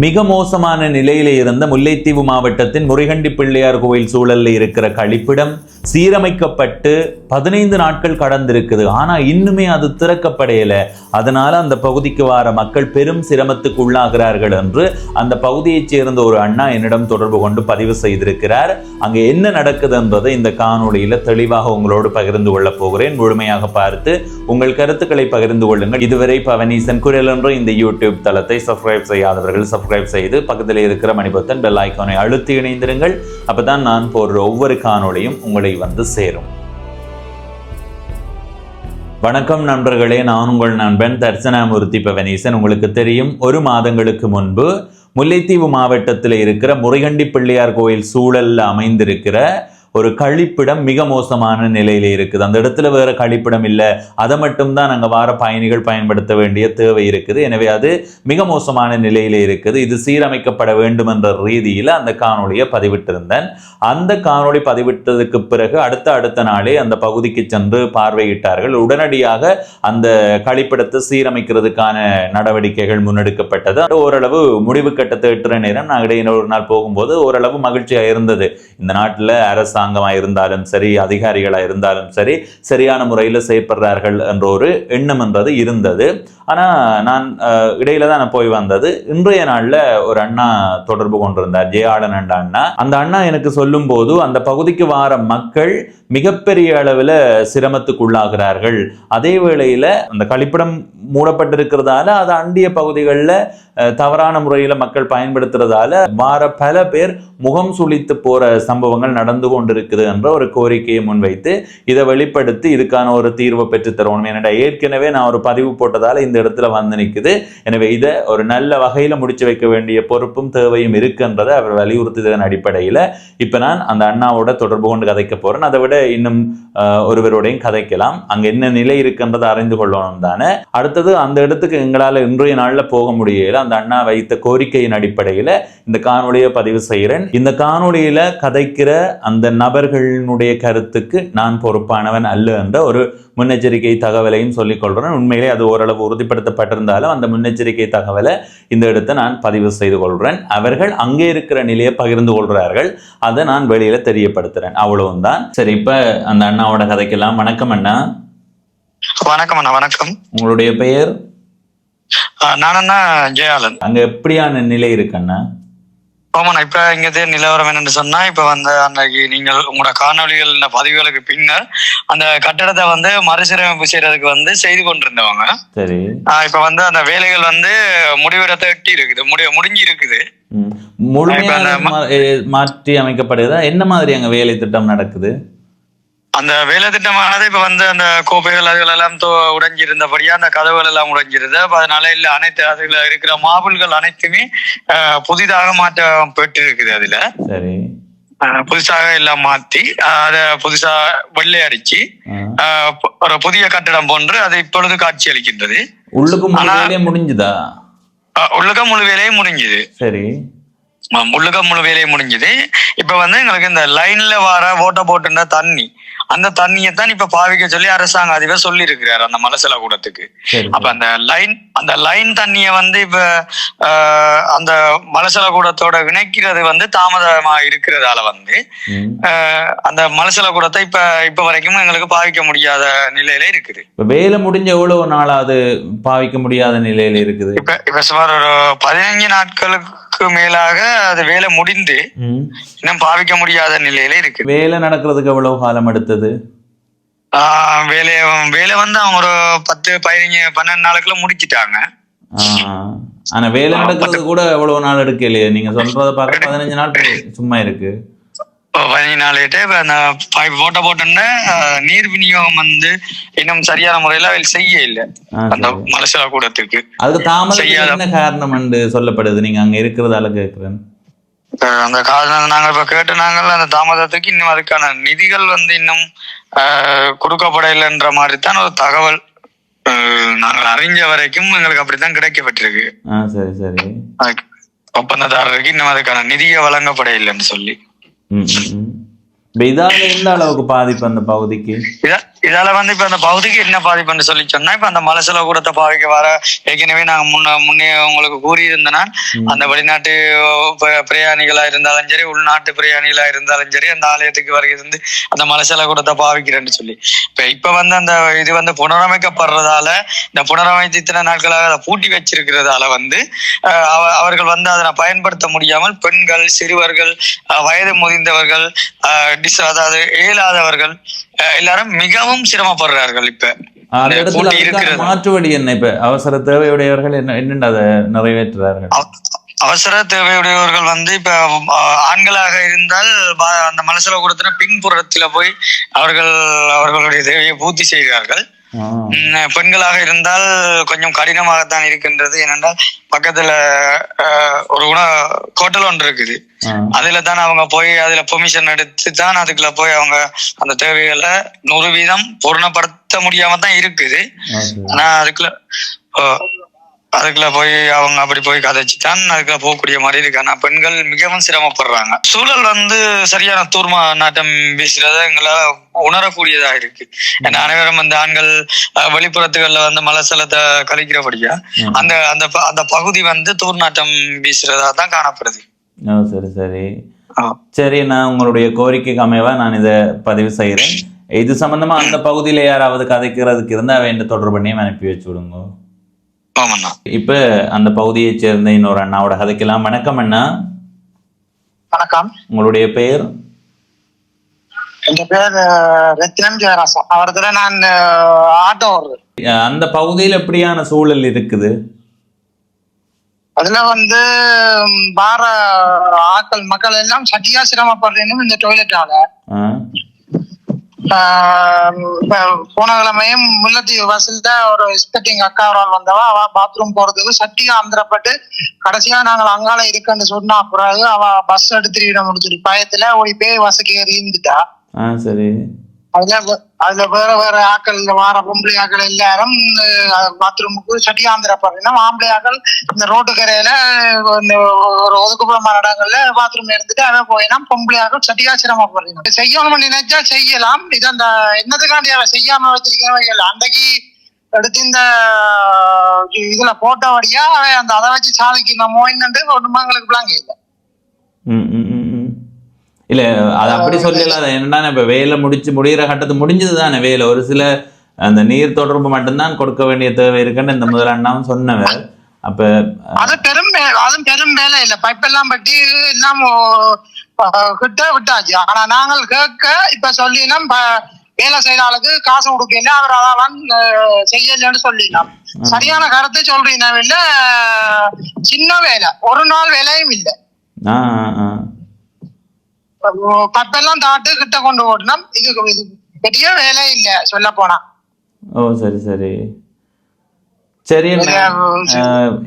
மிக மோசமான நிலையில இருந்த முல்லைத்தீவு மாவட்டத்தின் முறிகண்டி பிள்ளையார் கோயில் சூழல்ல இருக்கிற கழிப்பிடம் சீரமைக்கப்பட்டு 15 நாட்கள் கடந்திருக்குது. ஆனா இன்னுமே அது திறக்கப்படையல. அதனால அந்த பகுதிக்கு வர மக்கள் பெரும் சிரமத்துக்கு உள்ளாகிறார்கள் என்று அந்த பகுதியைச் சேர்ந்த ஒரு அண்ணா என்னிடம் தொடர்பு கொண்டு பதிவு செய்திருக்கிறார். அங்க என்ன நடக்குது என்பதை இந்த காணொளியில தெளிவாக உங்களோடு பகிர்ந்து கொள்ள போகிறேன். முழுமையாக பார்த்து உங்கள் கருத்துக்களை பகிர்ந்து கொள்ளுங்கள். இதுவரை பவனீசன் குரல் என்ற இந்த யூடியூப் தளத்தை சப்ஸ்கிரைப் செய்யாதவர்கள் சப்ஸ்கிரைப் செய்து பக்கத்தில் இருக்கிற மணிபத்தன் பெல் ஐக்கானை அழுத்தி இணைந்திருங்கள். அப்பதான் நான் போடுற ஒவ்வொரு காணொளியும் உங்களை வந்து சேரும். வணக்கம் நண்பர்களே, நான் உங்கள் நண்பன் தர்சனாமூர்த்தி பவனீசன். உங்களுக்கு தெரியும், ஒரு மாதங்களுக்கு முன்பு முல்லைத்தீவு மாவட்டத்தில் இருக்கிற முறிகண்டி பிள்ளையார் கோயில் சூழல்ல அமைந்திருக்கிற ஒரு கழிப்பிடம் மிக மோசமான நிலையில இருக்குது. அந்த இடத்துல வேற கழிப்பிடம் இல்லை, அதை மட்டும்தான் அங்கே வார பயணிகள் பயன்படுத்த வேண்டிய தேவை இருக்குது. எனவே அது மிக மோசமான நிலையில இருக்குது. இது சீரமைக்கப்பட வேண்டும் என்ற ரீதியில் அந்த காணொலியை பதிவிட்டிருந்தேன். அந்த காணொலி பதிவிட்டதுக்கு பிறகு அடுத்த நாளே அந்த பகுதிக்கு சென்று பார்வையிட்டார்கள். உடனடியாக அந்த கழிப்பிடத்தை சீரமைக்கிறதுக்கான நடவடிக்கைகள் முன்னெடுக்கப்பட்டது. ஓரளவு முடிவு கட்டத்தை எட்டுற நேரம் நான் இடையில ஒரு நாள் போகும்போது ஓரளவு மகிழ்ச்சியாக இருந்தது. இந்த நாட்டில் அரசாங்கமாக இருந்தாலும் சரி, அதிகாரிகளா இருந்தாலும் சரி, சரியான முறையில் செயற்படுறார்கள் என்ற ஒரு எண்ணம் என்றது இருந்தது. ஆனா நான் இடையில தான் போய் வந்தது. இன்றைய நாள்ல ஒரு அண்ணா தொடர்பு கொண்டிருந்தார், ஜெயாளன் அண்ணா. அந்த அண்ணா எனக்கு சொல்லும் போது அந்த பகுதிக்கு வார மக்கள் மிகப்பெரிய அளவில் சிரமத்துக்குள்ளாகிறார்கள். அதே வேளையில அந்த கழிப்பிடம் மூடப்பட்டிருக்கிறதால அது அண்டிய பகுதிகளில் தவறான முறையில் மக்கள் பயன்படுத்துறதால வார பல பேர் முகம் சுளித்து போற சம்பவங்கள் நடந்து கொண்டிருக்குது என்ற ஒரு கோரிக்கையை முன்வைத்து இதை வெளிப்படுத்தி இதுக்கான ஒரு தீர்வை பெற்று தரணும். ஏன்னா ஏற்கனவே நான் ஒரு பதிவு போட்டதால இந்த இடத்துல வந்து நிற்குது. எனவே இதை ஒரு நல்ல வகையில முடிச்சு வைக்க வேண்டிய பொறுப்பும் தேவையும் இருக்குன்றதை அவர் வலியுறுத்தியதன் அடிப்படையில் இப்ப நான் அந்த அண்ணாவோட தொடர்பு கொண்டு கதைக்க போறேன். அதை விட இன்னும் ஒருவரோடையும் கதைக்கலாம். அங்க என்ன நிலை இருக்குன்றதை அறிந்து கொள்ளணும் தானே. அடுத்தது அந்த இடத்துக்கு எங்களால் இன்றைய நாள்ல போக முடியல. அந்த அண்ணா வைத்த கோரிக்கையின் அடிப்படையில இந்த காணொலியை பதிவு செய்கிறேன். இந்த காணொலியில கதைக்கிற அந்த நபர்களுடைய கருத்துக்கு நான் பொறுப்பானவன் அல்ல என்ற ஒரு முன்னெச்சரிக்கை தகவலையும் சொல்லிக் கொள்றேன். உண்மையிலே அது ஓரளவு உறுதிப்படுத்தப்பட்டிருந்தாலும் அந்த முன்னெச்சரிக்கை தகவலை இந்த இடத்தை நான் பதிவு செய்து கொள்றேன். அவர்கள் அங்கே இருக்கிற நிலையை பகிர்ந்து கொள்றார்கள், அதை நான் வெளியில தெரியப்படுத்துறேன். அவ்வளவும் தான். சரி, இப்ப அந்த அண்ணாவோட கதைக்கெல்லாம். வணக்கம் அண்ணா. வணக்கம் அண்ணா. வணக்கம். உங்களுடைய பெயர்? நானண்ணா ஜெயாளன். அங்க எப்படியான நிலை இருக்கு அண்ணா? ஆமாண்ணா, இப்ப இங்கதே நிலவரம் என்னன்னு சொன்னா, இப்ப வந்து அன்னைக்கு நீங்கள் உங்களோட காணொலிகள் பதிவுகளுக்கு பின்னர் அந்த கட்டடத்தை மறுசீரமைப்பு செய்யறதுக்கு செய்து கொண்டிருந்தவங்க. சரி. இப்ப அந்த வேலைகள் முடிவிடத்தை எட்டி இருக்குது, முடிஞ்சு இருக்குது. மாற்றி அமைக்கப்படுதா? என்ன மாதிரி அங்க வேலை திட்டம் நடக்குது? அந்த வேலை திட்டமானது இப்ப அந்த கோப்பைகள் அதுகள் எல்லாம் உடைஞ்சிருந்தபடியா அந்த கதவுகள் எல்லாம் உடைஞ்சிருது. அதனால இல்ல அனைத்து அதுல இருக்கிற மாபிள்கள் அனைத்துமே புதிதாக மாற்றம் பெற்று இருக்குது. அதுல புதுசாக எல்லாம் மாத்தி அத புதுசா வெள்ளை அடிச்சு ஒரு புதிய கட்டடம் போன்று அது இப்பொழுது காட்சி அளிக்கின்றது. முடிஞ்சுதா? உள்ளுக முழு வேலையும் முடிஞ்சுது. சரி. முழுக்க முழு வேலையும் முடிஞ்சது. இப்ப எங்களுக்கு இந்த லைன்ல வர ஓட்ட போட்டுன்ற தண்ணி, அந்த தண்ணியைத்தான் இப்ப பாவிக்க சொல்லி அரசாங்க அதிபர் சொல்லி இருக்கிறாரு அந்த மலசல கூடத்துக்கு. அப்ப அந்த லைன் தண்ணிய இப்ப அந்த மலசல கூடத்தோட இணைக்கிறது தாமதமா இருக்கிறதால அந்த மலசல கூடத்தை இப்ப வரைக்கும் எங்களுக்கு பாவிக்க முடியாத நிலையில இருக்குது. வேலை முடிஞ்ச எவ்வளவு நாளா அது பாவிக்க முடியாத நிலையில இருக்குது? இப்ப சுமார் ஒரு 15 நாட்களுக்கு மேலாக அது வேலை முடிந்து இன்னும் பாவிக்க முடியாத நிலையில இருக்கு. வேலை நடக்கிறதுக்கு எவ்வளவு காலம் எடுத்தது? வேலை அவங்க ஒரு 10-12 நாளுக்குள்ள முடிச்சிட்டாங்க. ஆனா வேலை நடக்கிறது கூட எவ்வளவு நாள் எடுக்கலையே? நீங்க சொல்றத பார்க்க 15 நாள் சும்மா இருக்கு. 15 நாள் போட்டோன்னா நீர் விநியோகம் இன்னும் சரியான முறையில அவள் செய்ய இல்லை அந்த மலசல கூடத்துக்கு. அதுக்கு தாமதம் என்ன காரணம் என்று சொல்லப்படுது? நீங்க அங்க இருக்கிறதால கேட்கிறேன். அந்த காரணம் நாங்க இப்ப கேட்டுனாங்க. அந்த தாமதத்துக்கு இன்னும் அதுக்கான நிதிகள் இன்னும் கொடுக்கப்படலைன்ற மாதிரி தான் ஒரு தகவல் நாங்கள் அறிஞ்ச வரைக்கும் எங்களுக்கு அப்படித்தான் கிடைக்கப்பட்டிருக்கு. சரி சரி. ஒப்பந்ததாரருக்கு இன்னும் அதுக்கான நிதியை வழங்கப்பட இல்லைன்னு சொல்லி. இதால எந்த அளவுக்கு பாதிப்பு அந்த பகுதிக்கு? இதால வந்து இப்ப அந்த பகுதிக்கு என்ன பாதிப்புன்னு சொல்லி சொன்னா, இப்ப அந்த மலசல கூடத்தை பாவிக்க வர ஏற்கனவே நாங்க முன்னே உங்களுக்கு கூறியிருந்தேன்னா, அந்த வெளிநாட்டு பிரயாணிகளா இருந்தாலும் சரி, உள்நாட்டு பிரயாணிகளா இருந்தாலும் சரி, அந்த ஆலயத்துக்கு வருகிறது அந்த மலசல கூடத்தை பாவிக்கிறேன்னு சொல்லி இப்ப வந்து அந்த இது வந்து புனரமைக்கப்படுறதால, இந்த புனரமைத்து இத்தனை நாட்களாக அதை பூட்டி வச்சிருக்கிறதால வந்து அவர்கள் வந்து அதனை பயன்படுத்த முடியாமல் பெண்கள், சிறுவர்கள், வயது முதிர்ந்தவர்கள், அதாவது இயலாதவர்கள் எல்லாரும் மிகவும் சிரமப்படுறார்கள். இப்ப மாற்று வழி என்ன? இப்ப அவசர தேவையுடையவர்கள் என்ன அதை நிறைவேற்றுறார்கள்? அவசர தேவையுடையவர்கள் வந்து இப்ப ஆண்களாக இருந்தால் அந்த மலசல கூடத்தின பின்புறத்துல போய் அவர்களுடைய தேவையை பூர்த்தி செய்கிறார்கள். பெண்களாக இருந்தால் கொஞ்சம் கடினமாகத்தான் இருக்கின்றது. ஏனென்றால் பக்கத்துல ஒரு ஹோட்டல் ஒன்று இருக்குது. அதுல தான் அவங்க போய் அதுல பெர்மிஷன் எடுத்து தான் அதுக்குள்ள போய் அவங்க அந்த தேவைகளை 100% பூர்ணப்படுத்த முடியாம தான் இருக்குது. ஆனா அதுக்குள்ள போய் அவங்க அப்படி போய் கதைச்சுதான் அதுக்குள்ள போகக்கூடிய மாதிரி இருக்கு. ஆனா பெண்கள் மிகவும் சிரமப்படுறாங்க. சூழல் வந்து சரியான தூர்மா நாட்டம் வீசுறத எங்களால உணரக்கூடியதா இருக்கு. ஏன்னா அனைவரும் அந்த ஆண்கள் வெளிப்புறத்துகள்ல வந்து மலசலத்தை கழிக்கிறபடியா அந்த அந்த அந்த பகுதி வந்து தூர்நாட்டம் வீசுறதா தான் காணப்படுது. சரி சரி சரி, நான் உங்களுடைய கோரிக்கைக்கு அமைவா நான் இதை பதிவு செய்யறேன். இது சம்பந்தமா அந்த பகுதியில யாராவது கதைக்கிறதுக்கு இருந்தா அவன் தொடர்பு பண்ணியும் அனுப்பி வச்சு விடுங்க. இப்ப அந்த பகுதியை சேர்ந்த இன்னொரு அண்ணாவோட கதைக்கலாம். வணக்கம் அண்ணா. வணக்கம். உங்களுடைய பெயர்? என் பேர் ரத்தினம் ஜெயராசன். அவர்கிட்ட நான் ஆட்டோ ஓடுறேன். அந்த பகுதியில் எப்படியான சூழல் இருக்குது? அதுல வந்து பார ஆட்கள் மக்கள் எல்லாம் சட்டியா சிரமப்படுறேன்னு இந்த டொய்லெட்டால. போன கிழமையும் முல்லைத்தீவு பஸ்ல ஒரு எக்ஸ்பெக்டிங் அக்கா ஒரு ஆள் வந்தவா, அவ பாத்ரூம் போறதுக்கு சட்டியா அந்தரப்பட்டு கடைசியா நாங்கள் அங்கால இருக்குன்னு சொன்னா பிறகு அவ பஸ் எடுத்துட முடிச்சிட்டு பயத்துல ஓடி போய் பஸ்ஸுக்கு ஏறி இருந்துட்டா. சரி. அதுல வேற வேற ஆக்கள் வார பொம்பளை ஆக்கள் எல்லாரும் பாத்ரூமுக்கு சட்டியாந்திரப்படுறா. ஆம்பளை ஆக்கள் இந்த ரோட்டு கரையில ஒரு ஒதுக்குப்புறமான இடங்கள்ல பாத்ரூம் இருந்துட்டு அதை போயினா பொம்பளை ஆக்கள் சட்டியா சிரமப்படுறீங்க. செய்யணும்னு நினைச்சா செய்யலாம். இது அந்த என்னதுக்காண்டி அவ செய்யாம வச்சிருக்கேன் அன்றைக்கு எடுத்து இந்த இதுல போட்டபடியா அந்த அதை வச்சு சாதிக்கணுமோ என்னன்னு ஒண்ணுமா எங்களுக்கு பிளாங்க இல்லை. இல்ல அது அப்படி சொல்லல. என்னன்னா இப்ப வேலை முடிகிற கட்டத்து முடிஞ்சது தானே வேலை. ஒரு சில அந்த நீர் தொடர்பு மட்டும்தான் கொடுக்க வேண்டிய தேவை இருக்குன்னு இந்த முதல் அண்ணாவும் சொன்னவர். அப்ப அது பெரும் வேலை இல்ல. பைப் எல்லாம் பட்டி எல்லாம் கிட்ட விட்டாச்சு. ஆனா நாங்கள் கேட்க இப்ப சொல்லினோம் வேலை செய்யற ஆளுக்கு காசு கொடுக்கல, அவர் அதான் செய்யலன்னு சொல்லிடலாம். சரியான கருத்து சொல்றீங்க. இல்ல சின்ன வேலை, ஒரு நாள் வேலையும் இல்லை. பப்பெல்லாம் தாட்டு கிட்ட கொண்டு ஓடணும். இது பெரிய வேலை இல்ல சொல்ல போனா. சரி சரி சரி.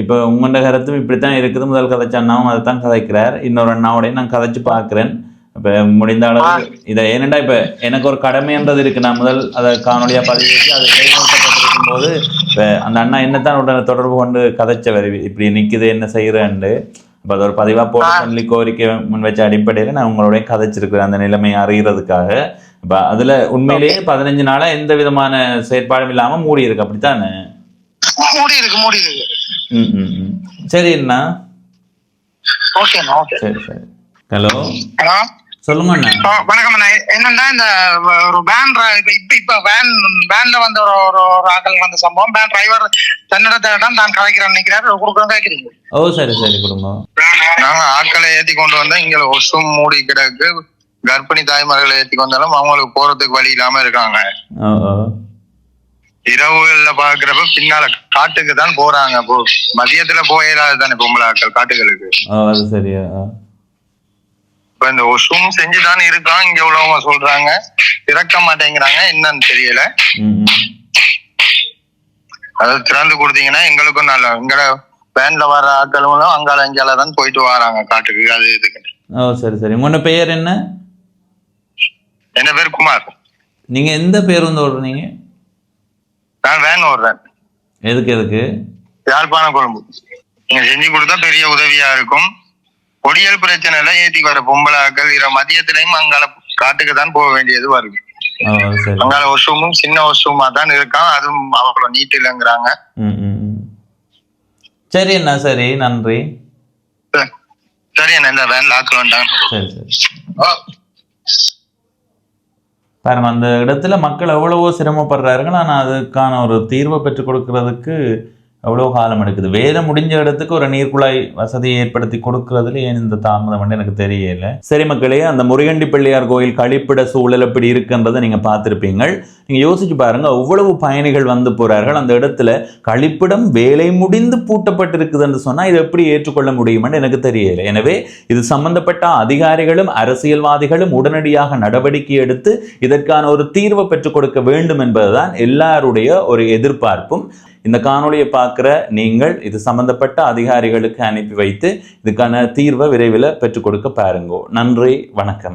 இப்ப உங்களோட கருத்தும் இப்படித்தான் இருக்குது. முதல் கதைச்ச அண்ணாவும் அதைத்தான் கதைக்கிறார். இன்னொரு அண்ணாவோடய நான் கதைச்சு பாக்குறேன். இப்ப முடிந்த அளவு இதை ஏனெண்டா இப்ப எனக்கு ஒரு கடமைன்றது இருக்கு. நான் முதல் அதை காணொலியா பதிவேற்றி அதை கைப்பற்றப்பட்டிருக்கும் போது அந்த அண்ணா என்னத்தான் உடனே தொடர்பு கொண்டு கதைச்சவர் இப்படி நிக்குது என்ன செய்யறேன்னு. அப்போ அது ஒரு பதிவாக போட சொல்லி கோரிக்கை முன் வச்ச அடிப்படையில் நான் உங்களுடைய கதைச்சிருக்கிறேன் அந்த நிலைமையை அறிகிறதுக்காக. இப்போ அதில் உண்மையிலேயே 15 நாளா எந்த விதமான செயற்பாடும் இல்லாமல் மூடி இருக்கு. அப்படித்தானே? சரி அண்ணா. சரி சரி. ஹலோ சொல்லுங்க அண்ணா. வணக்கம் அண்ணா. என்னன்னா இந்த ஒரு வேன் இப்ப வேன்ல வந்த ஒரு ஆக்கள் வந்த சம்பவம். வேன் டிரைவர் தன்னிடத்தான் தான் கலைக்கிறேன்னு நினைக்கிறாரு. கொடுக்குறோம் கேட்கிறீங்க? சரி சரி கொடுங்க. நாங்க ஆட்களை ஏத்தி கொண்டு வந்தா இங்க ஒசும் மூடி கிடக்கு. கர்ப்பிணி தாய்மார்களை ஏத்தி வந்தாலும் அவங்களுக்கு போறதுக்கு வழி இல்லாம இருக்காங்க. இரவுகள்ல பாக்குறப்ப பின்னால காட்டுக்கு தான் போறாங்க. மதியத்துல போயிடாது தானே பொம்பளை ஆட்கள் காட்டுகளுக்கு. சரியா. இப்ப இந்த ஒசும் செஞ்சுதான் இருக்கான். இங்க உள்ளவங்க சொல்றாங்க திறக்க மாட்டேங்கிறாங்க. என்னன்னு தெரியல. அதாவது திறந்து கொடுத்தீங்கன்னா எங்களுக்கும் நல்ல. எங்களை வேன்ல வர ஆட்களும் அங்கால இங்கால தான் போயிட்டு வராங்க காட்டுக்கு. அது இதுக்கு. சரி சரி. உங்க பேர் என்ன? என்ன பேர் குமார். நீங்க எந்த பேருந்து ஓடுறீங்க? நான் வேன் ஓடுறேன். எதுக்கு? யாழ்ப்பாண கொழும்பு. நீங்க செஞ்சு கொடுத்தா பெரிய உதவியா இருக்கும். பொடியல் பிரச்சனை எல்லாம் ஏத்தி வர பொம்பளை ஆக்கள் மதியத்திலையும் அங்கால காட்டுக்கு தான் போக வேண்டியது வருது. சரி. அங்கால வாஷ்ரூமும் சின்ன வாஷ்ரூமா தான் இருக்கான், அதுவும் அவ்வளவு நீட் இல்லைங்கிறாங்க. சரி அண்ணா, சரி, நன்றி. சரி அண்ணா, இந்த வேன்ல ஆக்கள் வந்துட்டாங்க. சரி சரி. பாருங்க, அந்த இடத்துல மக்கள் எவ்வளவோ சிரமப்படுறார்கள், ஆனால் அதுக்கான ஒரு தீர்வை பெற்றுக் கொடுக்கறதுக்கு எவ்வளோ காலம் எடுக்குது. வேலை முடிஞ்ச இடத்துக்கு ஒரு நீர்க்குழாய் வசதியை ஏற்படுத்தி கொடுக்கறதுல ஏன் இந்த தாமதம் வந்து எனக்கு தெரியல. சரி மக்களே, அந்த முருகண்டி பிள்ளையார் கோயில் கழிப்பிட சூழல் எப்படி இருக்குன்றதை நீங்க பார்த்துருப்பீங்க. நீங்க யோசிச்சு பாருங்க, அவ்வளவு பயணிகள் வந்து போறார்கள், அந்த இடத்துல கழிப்பிடம் வேலை முடிந்து பூட்டப்பட்டிருக்குதுன்னு சொன்னா இது எப்படி ஏற்றுக்கொள்ள முடியும்னு எனக்கு தெரியல. எனவே இது சம்பந்தப்பட்ட அதிகாரிகளும் அரசியல்வாதிகளும் உடனடியாக நடவடிக்கை எடுத்து இதற்கான ஒரு தீர்வை பெற்றுக் கொடுக்க வேண்டும் என்பதுதான் எல்லாருடைய ஒரு எதிர்பார்ப்பும். இந்த காணொலியை பார்க்குற நீங்கள் இது சம்பந்தப்பட்ட அதிகாரிகளுக்கு அனுப்பி வைத்து இதுக்கான தீர்வை விரைவில் பெற்றுக் கொடுக்க பாருங்கோ. நன்றி, வணக்கம்.